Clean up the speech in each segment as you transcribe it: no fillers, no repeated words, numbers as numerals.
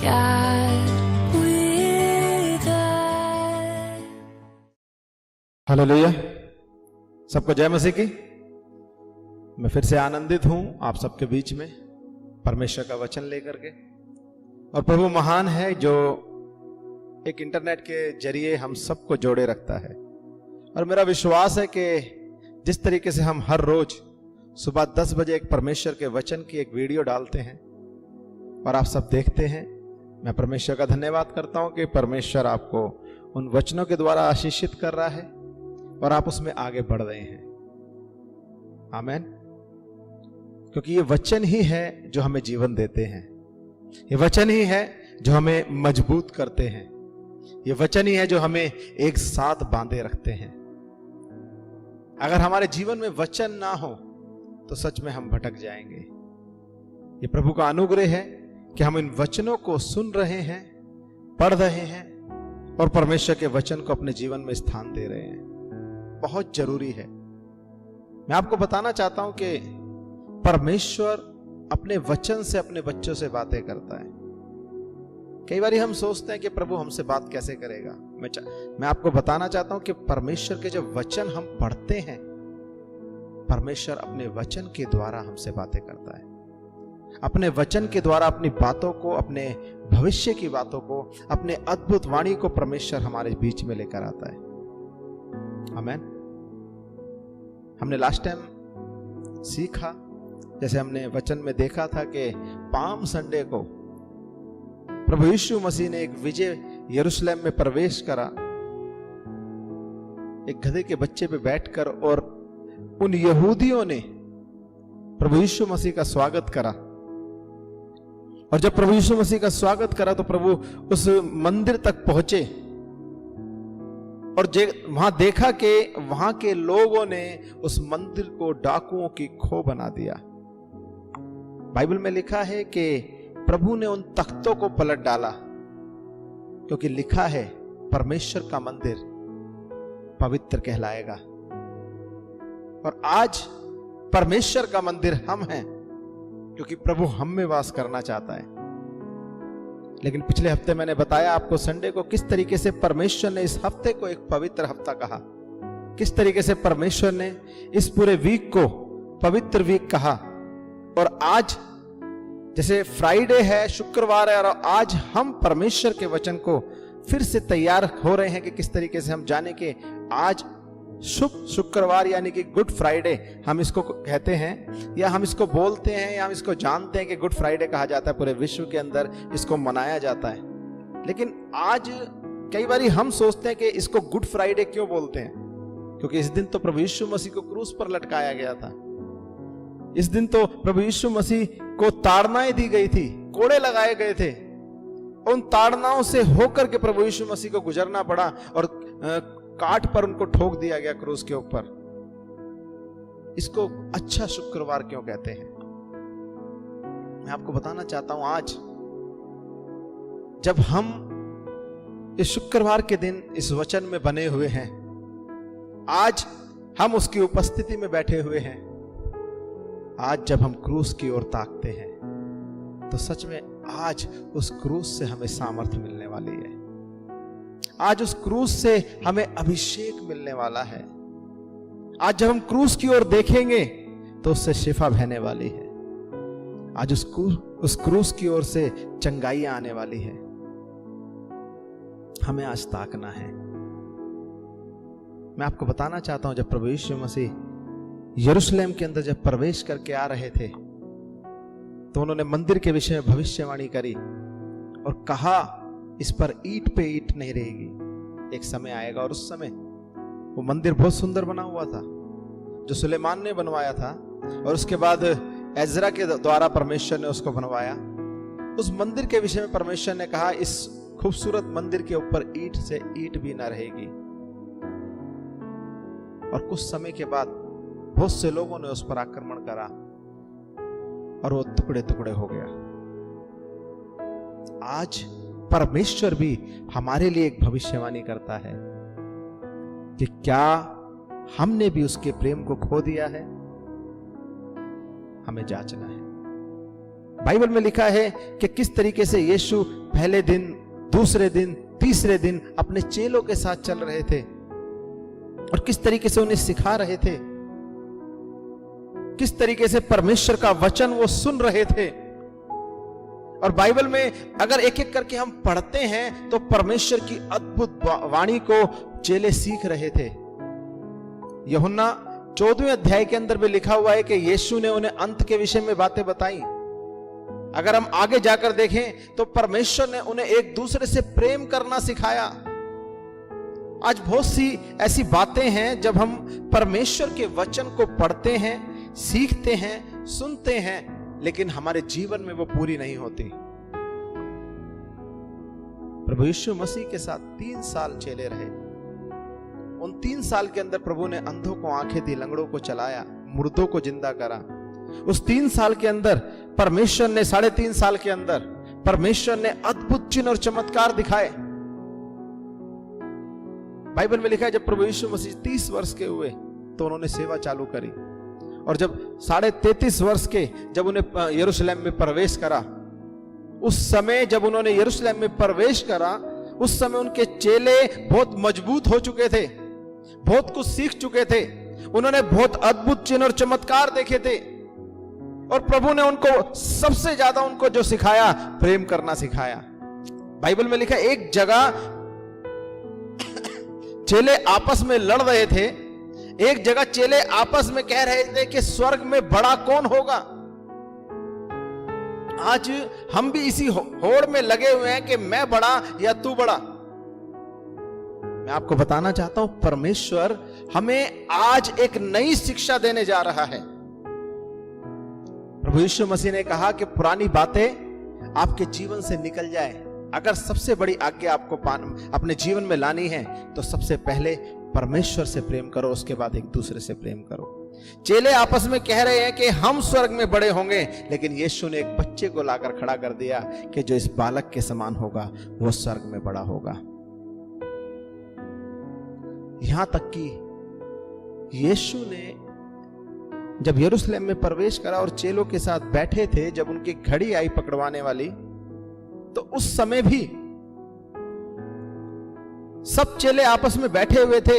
God with us. Hallelujah. सबको जय मसीह की। मैं फिर से आनंदित हूं आप सबके बीच में परमेश्वर का वचन लेकर के। और प्रभु महान है जो एक इंटरनेट के जरिए हम सबको जोड़े रखता है। और मेरा विश्वास है कि जिस तरीके से हम हर रोज सुबह 10 बजे एक परमेश्वर के वचन की एक वीडियो डालते हैं और आप सब देखते हैं, मैं परमेश्वर का धन्यवाद करता हूं कि परमेश्वर आपको उन वचनों के द्वारा आशीषित कर रहा है और आप उसमें आगे बढ़ रहे हैं। आमीन। क्योंकि ये वचन ही है जो हमें जीवन देते हैं, ये वचन ही है जो हमें मजबूत करते हैं, ये वचन ही है जो हमें एक साथ बांधे रखते हैं। अगर हमारे जीवन में वचन ना हो तो सच में हम भटक जाएंगे। ये प्रभु का अनुग्रह है कि हम इन वचनों को सुन रहे हैं, पढ़ रहे हैं और परमेश्वर के वचन को अपने जीवन में स्थान दे रहे हैं। बहुत जरूरी है। मैं आपको बताना चाहता हूं कि परमेश्वर अपने वचन से अपने बच्चों से बातें करता है। कई बार हम सोचते हैं कि प्रभु हमसे बात कैसे करेगा। मैं आपको बताना चाहता हूं कि परमेश्वर के जो वचन हम पढ़ते हैं, परमेश्वर अपने वचन के द्वारा हमसे बातें करता है। अपने वचन के द्वारा अपनी बातों को, अपने भविष्य की बातों को, अपने अद्भुत वाणी को परमेश्वर हमारे बीच में लेकर आता है। आमीन। हमने लास्ट टाइम सीखा, जैसे हमने वचन में देखा था कि पाम संडे को प्रभु यीशु मसीह ने एक विजय यरूशलेम में प्रवेश करा, एक गधे के बच्चे पे बैठकर, और उन यहूदियों ने प्रभु यीशु मसीह का स्वागत करा। और जब प्रभु यीशु मसीह का स्वागत करा तो प्रभु उस मंदिर तक पहुंचे और वहां देखा कि वहां के लोगों ने उस मंदिर को डाकुओं की खो बना दिया। बाइबल में लिखा है कि प्रभु ने उन तख्तों को पलट डाला, क्योंकि लिखा है परमेश्वर का मंदिर पवित्र कहलाएगा। और आज परमेश्वर का मंदिर हम हैं, क्योंकि प्रभु हम में वास करना चाहता है। लेकिन पिछले हफ्ते मैंने बताया आपको संडे को किस तरीके से परमेश्वर ने इस हफ्ते को एक पवित्र हफ्ता कहा, किस तरीके से परमेश्वर ने इस पूरे वीक को पवित्र वीक कहा। और आज जैसे फ्राइडे है, शुक्रवार है, और आज हम परमेश्वर के वचन को फिर से तैयार हो रहे हैं कि किस तरीके से हम जाने के आज शुभ शुक्रवार यानी कि गुड फ्राइडे हम इसको कहते हैं, या हम इसको बोलते हैं, या हम इसको जानते हैं कि गुड फ्राइडे कहा जाता है। पूरे विश्व के अंदर इसको मनाया जाता है। लेकिन आज कई बार हम सोचते हैं कि इसको गुड फ्राइडे क्यों बोलते हैं, क्योंकि इस दिन तो प्रभु यीशु मसीह को क्रूस पर लटकाया गया था। इस दिन तो प्रभु यीशु मसीह को ताड़नाएं दी गई थी, कोड़े लगाए गए थे। उन ताड़नाओं से होकर के प्रभु यीशु मसीह को गुजरना पड़ा और काट पर उनको ठोक दिया गया क्रूस के ऊपर। इसको अच्छा शुक्रवार क्यों कहते हैं, मैं आपको बताना चाहता हूं। आज जब हम इस शुक्रवार के दिन इस वचन में बने हुए हैं, आज हम उसकी उपस्थिति में बैठे हुए हैं, आज जब हम क्रूस की ओर ताकते हैं, तो सच में आज उस क्रूस से हमें सामर्थ्य मिलने वाली है। आज उस क्रूस से हमें अभिषेक मिलने वाला है। आज जब हम क्रूस की ओर देखेंगे तो उससे शिफा बहने वाली है। आज उस क्रूस की ओर से चंगाइयां आने वाली है। हमें आज ताकना है। मैं आपको बताना चाहता हूं, जब प्रभु यीशु मसीह यरूशलेम के अंदर जब प्रवेश करके आ रहे थे, तो उन्होंने मंदिर के विषय में भविष्यवाणी करी और कहा, इस पर ईंट पे ईंट नहीं रहेगी। एक समय आएगा और उस समय वो मंदिर बहुत सुंदर बना हुआ था, जो सुलेमान ने बनवाया था, और उसके बाद एजरा के द्वारा परमेश्वर ने उसको बनवाया। उस मंदिर के विषय में परमेश्वर ने कहा, इस खूबसूरत मंदिर के ऊपर ईंट से ईंट भी ना रहेगी। और कुछ समय के बाद बहुत से लोगों ने उस पर आक्रमण करा और वो टुकड़े टुकड़े हो गया। आज परमेश्वर भी हमारे लिए एक भविष्यवाणी करता है कि क्या हमने भी उसके प्रेम को खो दिया है। हमें जांचना है। बाइबल में लिखा है कि किस तरीके से यीशु पहले दिन, दूसरे दिन, तीसरे दिन अपने चेलों के साथ चल रहे थे और किस तरीके से उन्हें सिखा रहे थे, किस तरीके से परमेश्वर का वचन वो सुन रहे थे। और बाइबल में अगर एक एक करके हम पढ़ते हैं तो परमेश्वर की अद्भुत वाणी को चेले सीख रहे थे। यूहन्ना 14वें अध्याय के अंदर भी लिखा हुआ है कि यीशु ने उन्हें अंत के विषय में बातें बताई। अगर हम आगे जाकर देखें तो परमेश्वर ने उन्हें एक दूसरे से प्रेम करना सिखाया। आज बहुत सी ऐसी बातें हैं जब हम परमेश्वर के वचन को पढ़ते हैं, सीखते हैं, सुनते हैं, लेकिन हमारे जीवन में वो पूरी नहीं होती। प्रभु यीशु मसीह के साथ 3 साल चेले रहे। उन 3 साल के अंदर प्रभु ने अंधों को आंखें दी, लंगड़ों को चलाया, मुर्दों को जिंदा करा। उस 3 साल के अंदर परमेश्वर ने 3.5 साल के अंदर परमेश्वर ने अद्भुत चिन्ह और चमत्कार दिखाए। बाइबल में लिखा है जब प्रभु यीशु मसीह 30 वर्ष के हुए तो उन्होंने सेवा चालू करी और जब 33.5 वर्ष के जब उन्हें यरूशलेम में प्रवेश करा, उस समय जब उन्होंने यरूशलेम में प्रवेश करा उस समय उनके चेले बहुत मजबूत हो चुके थे, बहुत कुछ सीख चुके थे, उन्होंने बहुत अद्भुत चिन्ह और चमत्कार देखे थे और प्रभु ने उनको सबसे ज्यादा उनको जो सिखाया, प्रेम करना सिखाया। बाइबल में लिखा एक जगह चेले आपस में लड़ रहे थे, एक जगह चेले आपस में कह रहे थे कि स्वर्ग में बड़ा कौन होगा। आज हम भी इसी होड़ में लगे हुए हैं कि मैं बड़ा या तू बड़ा। मैं आपको बताना चाहता हूं परमेश्वर हमें आज एक नई शिक्षा देने जा रहा है। प्रभु यीशु मसीह ने कहा कि पुरानी बातें आपके जीवन से निकल जाए। अगर सबसे बड़ी आज्ञा आपको अपने जीवन में लानी है तो सबसे पहले परमेश्वर से प्रेम करो, उसके बाद एक दूसरे से प्रेम करो। चेले आपस में कह रहे हैं कि हम स्वर्ग में बड़े होंगे, लेकिन यीशु ने एक बच्चे को लाकर खड़ा कर दिया कि जो इस बालक के समान होगा वो स्वर्ग में बड़ा होगा। यहां तक कि यीशु ने जब यरूशलेम में प्रवेश करा और चेलों के साथ बैठे थे, जब उनकी घड़ी आई पकड़वाने वाली, तो उस समय भी सब चेले आपस में बैठे हुए थे।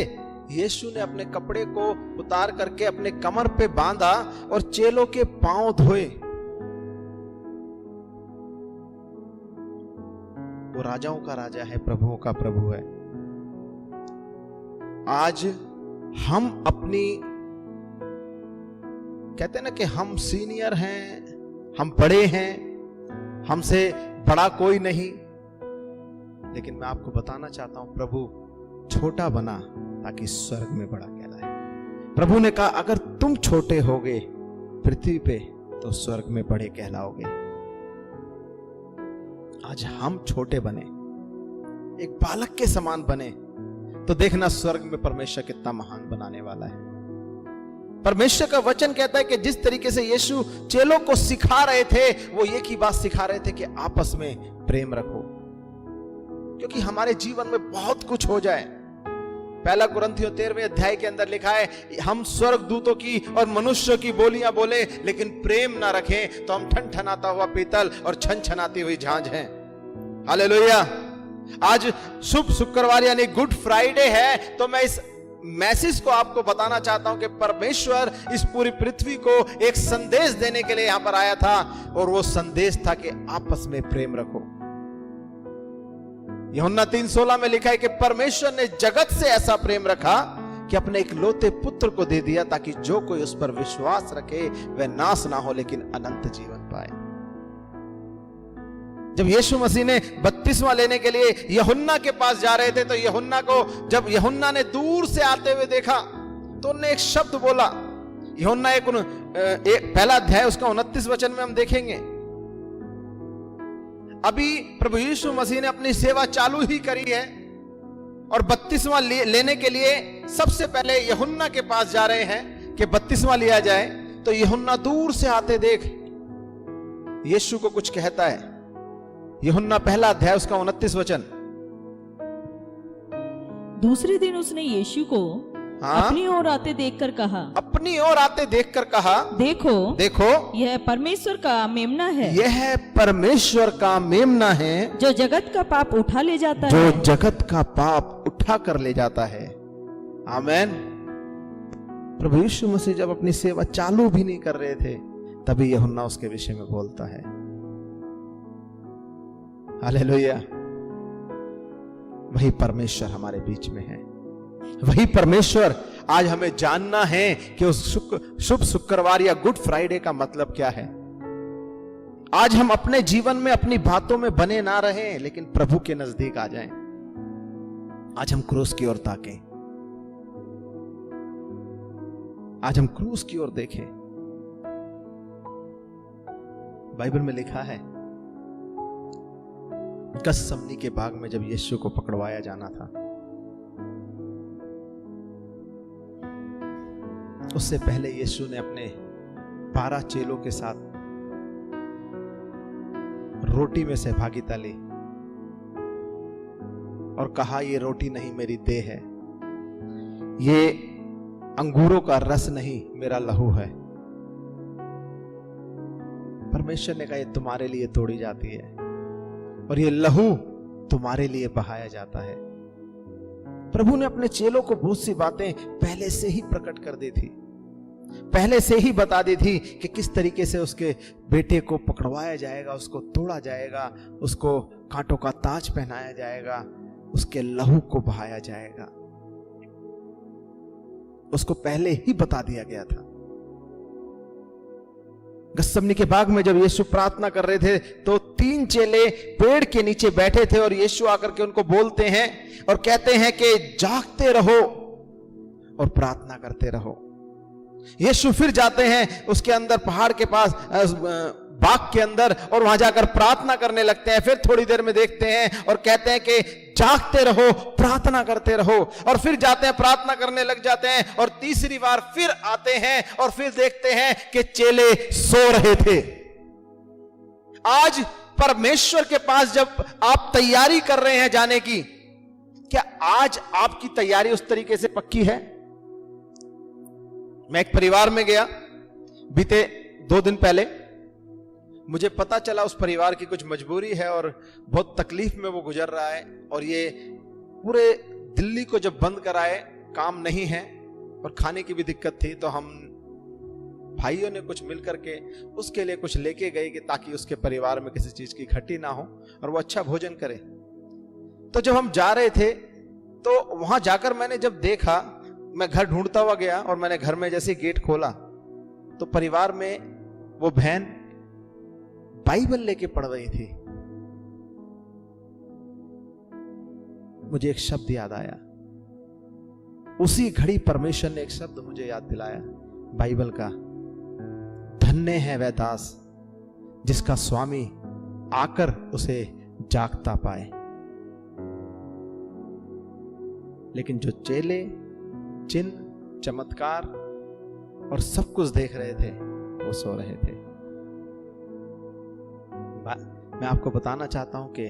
यीशु ने अपने कपड़े को उतार करके अपने कमर पे बांधा और चेलों के पांव धोए। वो राजाओं का राजा है, प्रभुओं का प्रभु है। आज हम अपनी कहते हैं ना कि हम सीनियर हैं, हम बड़े हैं, हमसे बड़ा कोई नहीं, लेकिन मैं आपको बताना चाहता हूं प्रभु छोटा बना ताकि स्वर्ग में बड़ा कहलाए। प्रभु ने कहा अगर तुम छोटे होगे पृथ्वी पे तो स्वर्ग में बड़े कहलाओगे। आज हम छोटे बने, एक बालक के समान बने, तो देखना स्वर्ग में परमेश्वर कितना महान बनाने वाला है। परमेश्वर का वचन कहता है कि जिस तरीके से यीशु चेलों को सिखा रहे थे, वो एक ही बात सिखा रहे थे कि आपस में प्रेम रखो, क्योंकि हमारे जीवन में बहुत कुछ हो जाए। 1 कुरिन्थियों 13वें अध्याय के अंदर लिखा है हम स्वर्ग दूतों की और मनुष्यों की बोलियां बोले लेकिन प्रेम ना रखें तो हम ठनठनाता हुआ पीतल और छनछनाती हुई झांझ हैं। हालेलुया। आज शुभ शुक्रवार यानी गुड फ्राइडे है, तो मैं इस मैसेज को आपको बताना चाहता हूं कि परमेश्वर इस पूरी पृथ्वी को एक संदेश देने के लिए यहां पर आया था, और वो संदेश था कि आपस में प्रेम रखो। यूहन्ना 3:16 में लिखा है कि परमेश्वर ने जगत से ऐसा प्रेम रखा कि अपने इकलौते पुत्र को दे दिया ताकि जो कोई उस पर विश्वास रखे वह नाश ना हो लेकिन अनंत जीवन पाए। जब यीशु मसीह ने बपतिस्मा लेने के लिए यूहन्ना के पास जा रहे थे, तो यूहन्ना को जब यूहन्ना ने दूर से आते हुए देखा तो उन्होंने एक शब्द बोला। यूहन्ना 1 अध्याय उसका 29 वचन में हम देखेंगे। अभी प्रभु यीशु मसीह ने अपनी सेवा चालू ही करी है और बपतिस्मा लेने के लिए सबसे पहले यूहन्ना के पास जा रहे हैं कि बपतिस्मा लिया जाए। तो यूहन्ना दूर से आते देख यीशु को कुछ कहता है। यूहन्ना 1 अध्याय उसका 29 वचन। दूसरे दिन उसने यीशु को हाँ, अपनी ओर आते देखकर कहा, अपनी ओर आते देखकर कहा, देखो देखो यह परमेश्वर का मेमना है, यह परमेश्वर का मेमना है जो जगत का पाप उठा ले जाता जो है। जगत का पाप उठा कर ले जाता है। आमेन। प्रभु यीशु मसीह जब अपनी सेवा चालू भी नहीं कर रहे थे, तभी यूहन्ना उसके विषय में बोलता है। हालेलुया। वही परमेश्वर हमारे बीच में है, वही परमेश्वर। आज हमें जानना है कि उस शुभ शुक्रवार या गुड फ्राइडे का मतलब क्या है। आज हम अपने जीवन में अपनी बातों में बने ना रहें, लेकिन प्रभु के नजदीक आ जाएं। आज हम क्रूस की ओर ताकें, आज हम क्रूस की ओर देखें। बाइबल में लिखा है, गसमनी के बाग में जब यीशु को पकड़वाया जाना था, उससे पहले यीशु ने अपने 12 चेलों के साथ रोटी में सहभागिता ली और कहा, ये रोटी नहीं मेरी देह है, ये अंगूरों का रस नहीं मेरा लहू है। परमेश्वर ने कहा, ये तुम्हारे लिए तोड़ी जाती है और ये लहू तुम्हारे लिए बहाया जाता है। प्रभु ने अपने चेलों को बहुत सी बातें पहले से ही प्रकट कर दी थी, पहले से ही बता दी थी कि किस तरीके से उसके बेटे को पकड़वाया जाएगा, उसको तोड़ा जाएगा, उसको कांटों का ताज पहनाया जाएगा, उसके लहू को बहाया जाएगा। उसको पहले ही बता दिया गया था। गसमनी के बाग में जब यीशु प्रार्थना कर रहे थे, तो 3 चेले पेड़ के नीचे बैठे थे और यीशु आकर के उनको बोलते हैं और कहते हैं कि जागते रहो और प्रार्थना करते रहो। यीशु फिर जाते हैं उसके अंदर, पहाड़ के पास, बाग के अंदर, और वहां जाकर प्रार्थना करने लगते हैं। फिर थोड़ी देर में देखते हैं और कहते हैं कि जागते रहो, प्रार्थना करते रहो, और फिर जाते हैं, प्रार्थना करने लग जाते हैं, और तीसरी बार फिर आते हैं और फिर देखते हैं कि चेले सो रहे थे। आज परमेश्वर के पास जब आप तैयारी कर रहे हैं जाने की, क्या आज आपकी तैयारी उस तरीके से पक्की है? मैं एक परिवार में गया बीते 2 दिन पहले। मुझे पता चला उस परिवार की कुछ मजबूरी है और बहुत तकलीफ में वो गुजर रहा है, और ये पूरे दिल्ली को जब बंद कराए, काम नहीं है और खाने की भी दिक्कत थी, तो हम भाइयों ने कुछ मिलकर के उसके लिए कुछ लेके गए कि ताकि उसके परिवार में किसी चीज की घटी ना हो और वो अच्छा भोजन करे। तो जब हम जा रहे थे, तो वहां जाकर मैंने जब देखा, मैं घर ढूंढता हुआ गया और मैंने घर में जैसे गेट खोला, तो परिवार में वो बहन बाइबल लेके पढ़ रही थी। मुझे एक शब्द याद आया, उसी घड़ी परमेश्वर ने एक शब्द मुझे याद दिलाया बाइबल का, धन्य है वह दास जिसका स्वामी आकर उसे जागता पाए। लेकिन जो चेले चिन्ह, चमत्कार और सब कुछ देख रहे थे, वो सो रहे थे। मैं आपको बताना चाहता हूं कि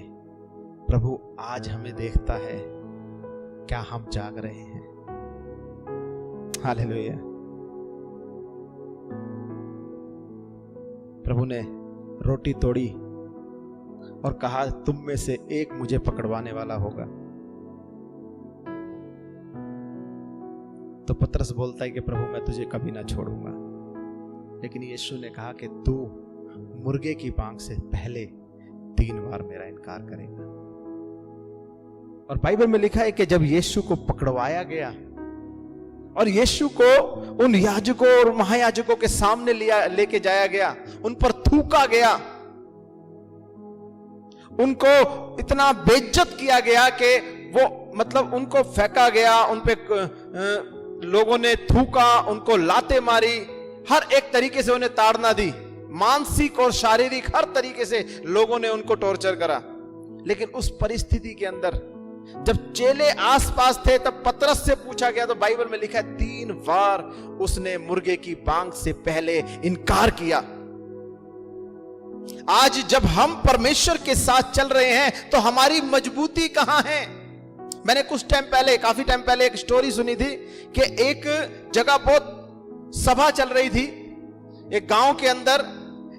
प्रभु आज हमें देखता है, क्या हम जाग रहे हैं? हालेलुया। प्रभु ने रोटी तोड़ी और कहा, तुम में से एक मुझे पकड़वाने वाला होगा। तो पतरस बोलता है कि प्रभु मैं तुझे कभी ना छोड़ूंगा। लेकिन यीशु ने कहा कि तू मुर्गे की पांख से पहले 3 बार मेरा इनकार करेगा। और बाइबल में लिखा है कि जब यीशु को पकड़वाया गया और यीशु को उन याजकों और महायाजकों के सामने लेके जाया गया, उन पर थूका गया, उनको इतना बेइज्जत किया गया कि वो मतलब उनको फेंका गया, उन पे लोगों ने थूका, उनको लाते मारी, हर एक तरीके से उन्हें ताड़ना दी, मानसिक और शारीरिक हर तरीके से लोगों ने उनको टॉर्चर करा। लेकिन उस परिस्थिति के अंदर जब चेले आसपास थे, तब पतरस से पूछा गया, तो बाइबल में लिखा है 3 बार उसने मुर्गे की पांख से पहले इनकार किया। आज जब हम परमेश्वर के साथ चल रहे हैं, तो हमारी मजबूती कहां है? मैंने कुछ टाइम पहले, काफी टाइम पहले एक स्टोरी सुनी थी कि एक जगह बहुत सभा चल रही थी। एक गांव के अंदर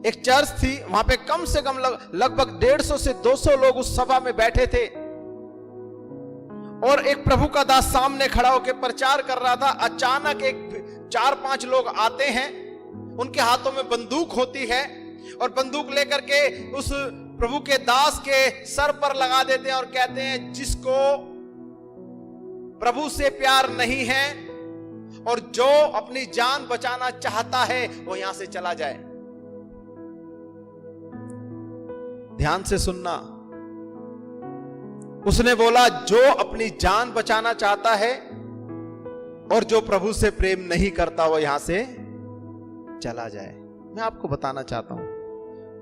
एक चर्च थी, वहां पे कम से कम लगभग 150 से 200 लोग उस सभा में बैठे थे। और एक प्रभु का दास सामने खड़ा होकर प्रचार कर रहा था। अचानक एक 4-5 लोग आते हैं, उनके हाथों में बंदूक होती है और बंदूक लेकर के उस प्रभु के दास के सर पर लगा देते हैं और कहते हैं, जिसको प्रभु से प्यार नहीं है और जो अपनी जान बचाना चाहता है वो यहां से चला जाए। ध्यान से सुनना, उसने बोला जो अपनी जान बचाना चाहता है और जो प्रभु से प्रेम नहीं करता वो यहां से चला जाए। मैं आपको बताना चाहता हूं,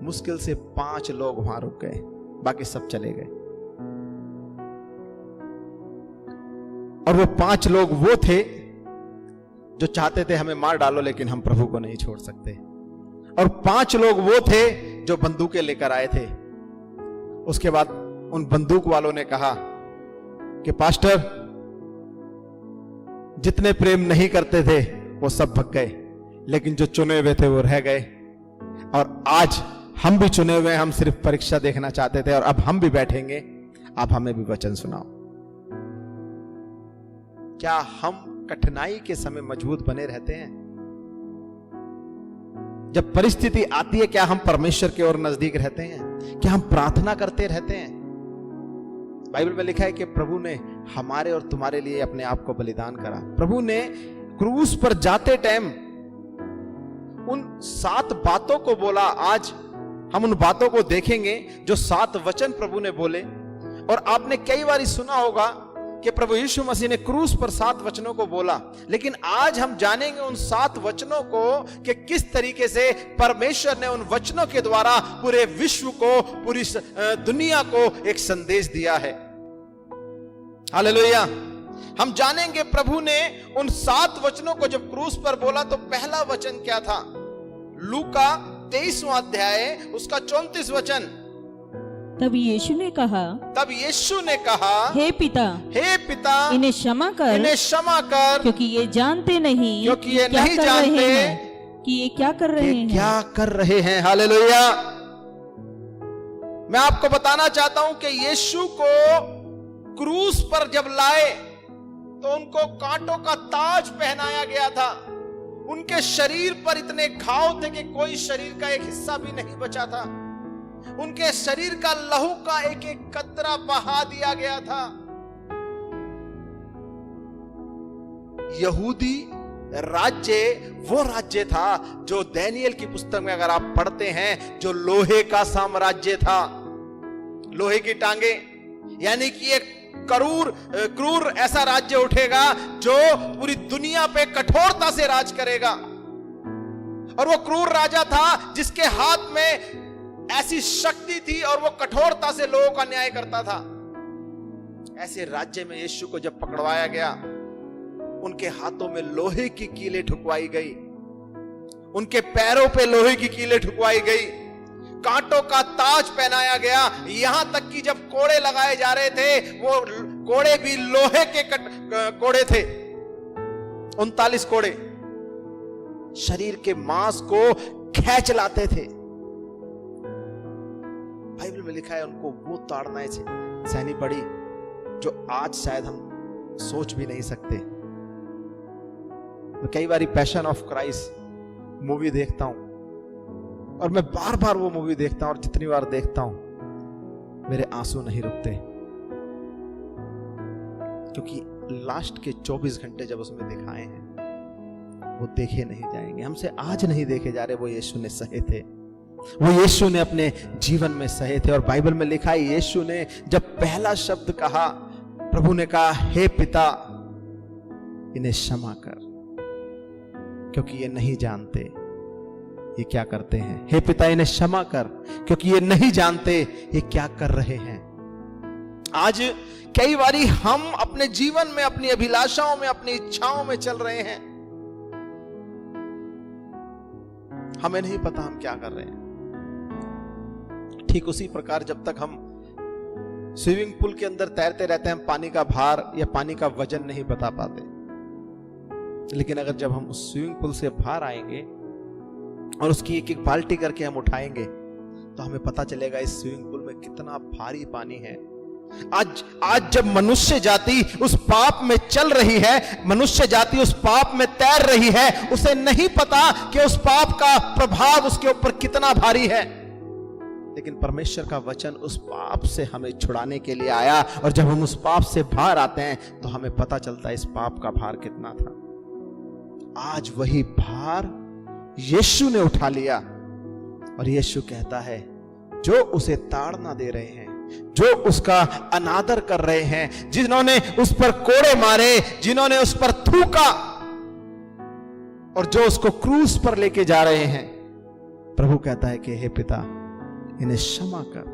मुश्किल से 5 लोग वहां रुक गए, बाकी सब चले गए। और वो 5 लोग वो थे जो चाहते थे हमें मार डालो लेकिन हम प्रभु को नहीं छोड़ सकते। और 5 लोग वो थे जो बंदूकें लेकर आए थे। उसके बाद उन बंदूक वालों ने कहा कि पास्टर, जितने प्रेम नहीं करते थे वो सब भग गए, लेकिन जो चुने हुए थे वो रह गए। और आज हम भी चुने हुए, हम सिर्फ परीक्षा देखना चाहते थे और अब हम भी बैठेंगे, आप हमें भी वचन सुनाओ। क्या हम कठिनाई के समय मजबूत बने रहते हैं? जब परिस्थिति आती है क्या हम परमेश्वर की ओर नजदीक रहते हैं? क्या हम प्रार्थना करते रहते हैं? बाइबल में लिखा है कि प्रभु ने हमारे और तुम्हारे लिए अपने आप को बलिदान करा। प्रभु ने क्रूस पर जाते टाइम उन 7 बातों को बोला। आज हम उन बातों को देखेंगे जो 7 वचन प्रभु ने बोले। और आपने कई बार सुना होगा कि प्रभु यीशु मसीह ने क्रूस पर 7 वचनों को बोला, लेकिन आज हम जानेंगे उन 7 वचनों को कि किस तरीके से परमेश्वर ने उन वचनों के द्वारा पूरे विश्व को, पूरी दुनिया को एक संदेश दिया है। हालेलुया। हम जानेंगे प्रभु ने उन 7 वचनों को जब क्रूस पर बोला तो पहला वचन क्या था? लूका 23वां अध्याय उसका 34 वचन। तब यीशु ने कहा, हे पिता, इन्हें क्षमा कर, क्योंकि ये जानते नहीं, कि ये क्या कर रहे हैं। हालेलुया। मैं आपको बताना चाहता हूं कि यीशु को क्रूस पर जब लाए तो उनको कांटों का ताज पहनाया गया था। उनके शरीर पर इतने घाव थे कि कोई शरीर का एक हिस्सा भी नहीं बचा था। उनके शरीर का लहू का एक एक कतरा बहा दिया गया था। यहूदी राज्य वो राज्य था जो दानियेल की पुस्तक में अगर आप पढ़ते हैं, जो लोहे का साम्राज्य था। लोहे की टांगे, यानी कि एक क्रूर ऐसा राज्य उठेगा जो पूरी दुनिया पे कठोरता से राज करेगा। और वो क्रूर राजा था जिसके हाथ में ऐसी शक्ति थी और वो कठोरता से लोगों का न्याय करता था। ऐसे राज्य में यीशु को जब पकड़वाया गया, उनके हाथों में लोहे की कीलें ठुकवाई गई, उनके पैरों पे लोहे की कीलें ठुकवाई गई, कांटों का ताज पहनाया गया। यहां तक कि जब कोड़े लगाए जा रहे थे, वो कोड़े भी लोहे के कोड़े थे। 39 कोड़े शरीर के मांस को खींच लाते थे। बाइबल में लिखा है उनको वो ताड़नाएं सहनी पड़ी जो आज शायद हम सोच भी नहीं सकते। मैं कई बार पैशन ऑफ क्राइस्ट मूवी देखता हूं और मैं बार बार वो मूवी देखता हूं और जितनी बार देखता हूं मेरे आंसू नहीं रुकते, क्योंकि लास्ट के 24 घंटे जब उसमें दिखाए हैं वो देखे नहीं जाएंगे। हमसे आज नहीं देखे जा रहे। वो यीशु ने सहे थे, वो यीशु ने अपने जीवन में सहे थे। और बाइबल में लिखा है यीशु ने जब पहला शब्द कहा, प्रभु ने कहा, हे पिता, इन्हें क्षमा कर, क्योंकि ये नहीं जानते ये क्या करते हैं। हे पिता, इन्हें क्षमा कर, क्योंकि ये नहीं जानते ये क्या कर रहे हैं। आज कई बारी हम अपने जीवन में, अपनी अभिलाषाओं में, अपनी इच्छाओं में चल रहे हैं, हमें नहीं पता हम क्या कर रहे हैं। ठीक उसी प्रकार जब तक हम स्विमिंग पूल के अंदर तैरते रहते हैं, पानी का भार या पानी का वजन नहीं बता पाते, लेकिन अगर जब हम उस स्विमिंग पूल से बाहर आएंगे और उसकी एक एक बाल्टी करके हम उठाएंगे तो हमें पता चलेगा इस स्विमिंग पूल में कितना भारी पानी है। आज जब मनुष्य जाति उस पाप में चल रही है, मनुष्य जाति उस पाप में तैर रही है, उसे नहीं पता कि उस पाप का प्रभाव उसके ऊपर कितना भारी है। लेकिन परमेश्वर का वचन उस पाप से हमें छुड़ाने के लिए आया, और जब हम उस पाप से बाहर आते हैं तो हमें पता चलता है इस पाप का भार कितना था। आज वही भार यीशु ने उठा लिया, और यीशु कहता है जो उसे ताड़ना दे रहे हैं, जो उसका अनादर कर रहे हैं, जिन्होंने उस पर कोड़े मारे, जिन्होंने उस पर थूका, और जो उसको क्रूस पर लेके जा रहे हैं, प्रभु कहता है कि हे पिता इन्हें क्षमा कर,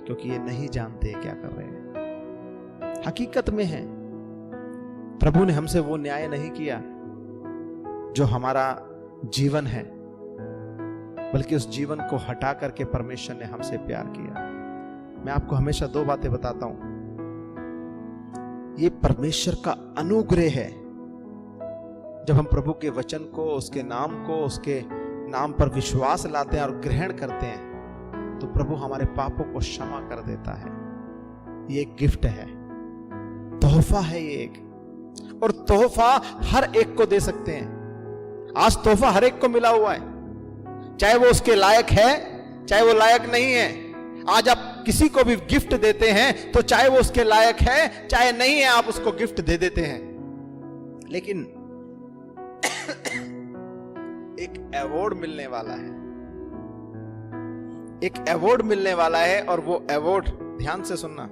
क्योंकि ये नहीं जानते क्या कर रहे हैं। हकीकत में है प्रभु ने हमसे वो न्याय नहीं किया जो हमारा जीवन है, बल्कि उस जीवन को हटा करके परमेश्वर ने हमसे प्यार किया। मैं आपको हमेशा दो बातें बताता हूं, ये परमेश्वर का अनुग्रह है। जब हम प्रभु के वचन को, उसके नाम को, उसके नाम पर विश्वास लाते हैं और ग्रहण करते हैं, तो प्रभु हमारे पापों को क्षमा कर देता है। ये एक गिफ्ट है, तोहफा है ये एक, और तोहफा हर एक को दे सकते हैं। आज तोहफा हर एक को मिला हुआ है, चाहे वो उसके लायक है चाहे वो लायक नहीं है। आज आप किसी को भी गिफ्ट देते हैं तो चाहे वो उसके लायक है चाहे नहीं है, आप उसको गिफ्ट दे देते हैं। लेकिन एक अवार्ड मिलने वाला है, एक अवार्ड मिलने वाला है, और वो अवार्ड, ध्यान से सुनना,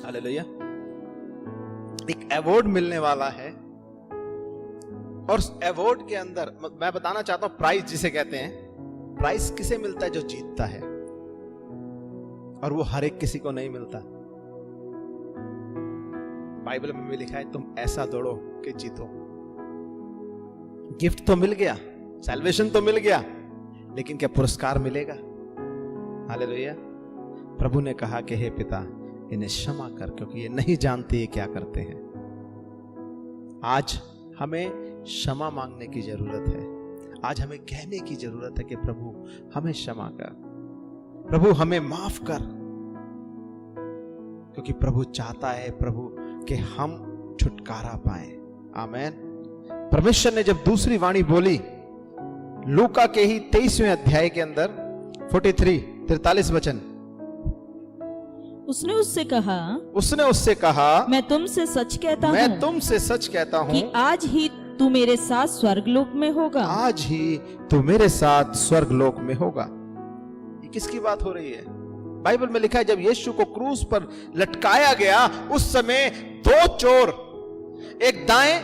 हालेलुया, एक अवार्ड मिलने वाला है। और उस अवार्ड के अंदर मैं बताना चाहता हूं, प्राइज जिसे कहते हैं, प्राइज किसे मिलता है? जो जीतता है, और वो हर एक किसी को नहीं मिलता। बाइबल में भी लिखा है तुम ऐसा दौड़ो कि जीतो। गिफ्ट तो मिल गया, सैल्वेशन तो मिल गया, लेकिन क्या पुरस्कार मिलेगा? हालेलुया। प्रभु ने कहा कि हे पिता इन्हें क्षमा कर, क्योंकि ये नहीं जानते ये क्या करते हैं। आज हमें क्षमा मांगने की जरूरत है। आज हमें कहने की जरूरत है कि प्रभु हमें क्षमा कर, प्रभु हमें माफ कर, क्योंकि प्रभु चाहता है प्रभु कि हम छुटकारा पाएं। आमीन। परमेश्वर ने जब दूसरी वाणी बोली, लूका के ही 23वें अध्याय के अंदर 43 वचन, उसने उससे कहा, मैं तुमसे सच कहता हूँ कि आज ही तू मेरे साथ स्वर्गलोक में होगा। आज ही तू मेरे साथ स्वर्गलोक में होगा। ये किसकी बात हो रही है? बाइबल में लिखा है जब यीशु को क्रूस पर लटकाया गया, उस समय दो चोर, एक दाएं